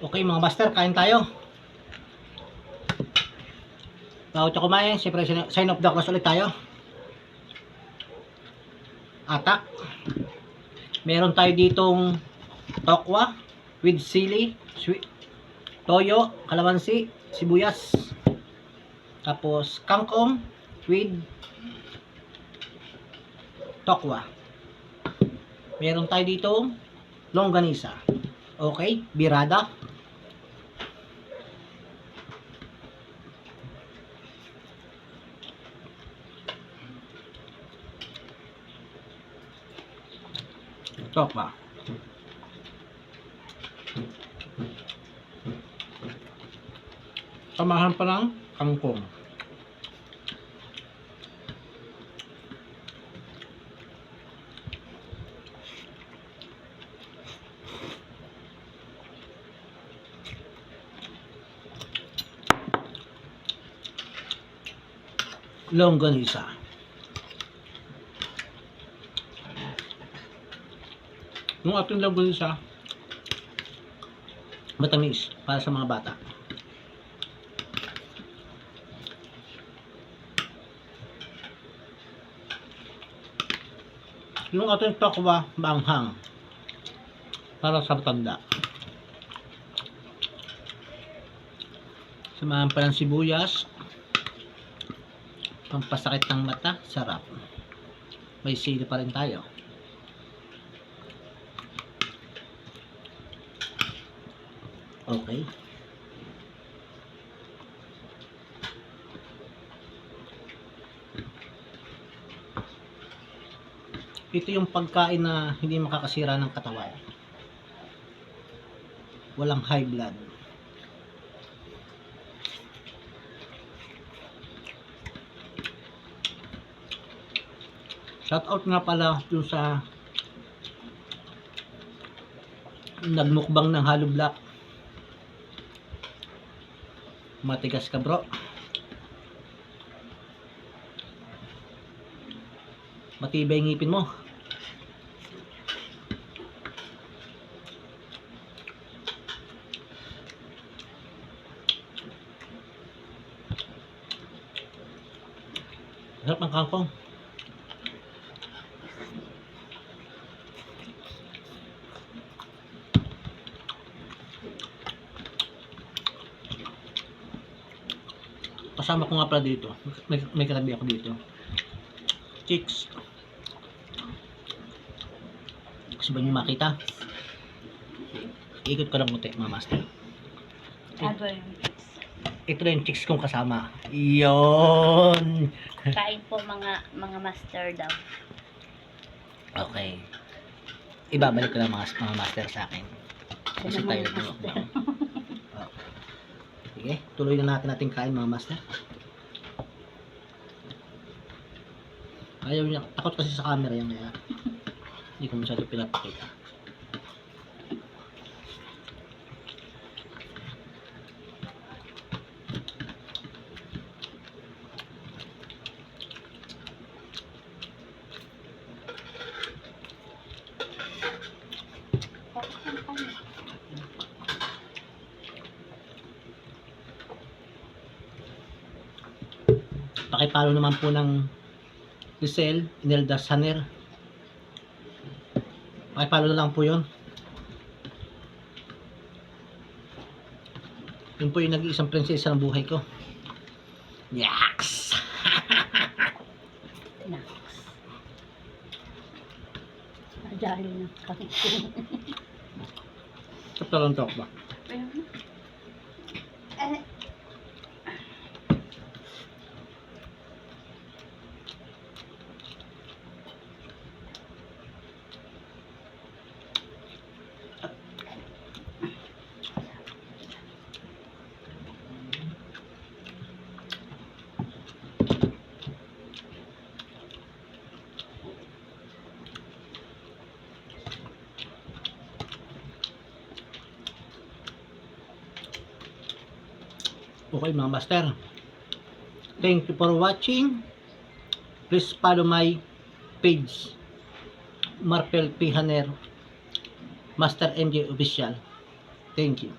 Okay mga master, kain tayo. Bago tayo kumain, siyempre sign of the cross ulit tayo. Atak. Meron tayo ditong tokwa with sili, sweet, toyo, kalamansi, sibuyas. Tapos kangkong with tokwa. Meron tayo ditong longganisa. Okay, birada. Tokwa. Samahan pa ng kangkong. Longganisa. Yung ating longganisa, matamis para sa mga bata. Yung ating tokwa, maanghang para sa matanda. Samahan pa ng sibuyas, pampasakit ng mata, sarap. May sili pa rin tayo. Okay. Ito yung pagkain na hindi makakasira ng katawan. Walang high blood. Shout out nga pala dun sa nagmukbang ng hollow block. Matigas ka bro. Matibay yung ngipin mo. Sarap ng kangkong. Kasama ko nga pala dito. May katabi ako dito. Chicks. Gusto ba nyo makita? Ikot ko lang muti mga master. Ito na yung chicks kong kasama. Iyon. Kain po mga master daw. Okay. Ibabalik ko lang mga master sa akin. Kasi tayo dito. Sige, tuloy na natin ating kain mga master. Ayaw niya, takot kasi sa camera yan kaya hindi ko masyado pinapakita. Pakipalo naman po ng Giselle Inelda Saner. Pakipalo na lang po yun. Yun po yung nag-iisang prinsesa ng buhay ko. Yaks! Naks. Madali na kami. Kapta lang talk ba? Okay mga master, thank you for watching. Please follow my page Marpel P. Haner Master MJ Official. Thank you.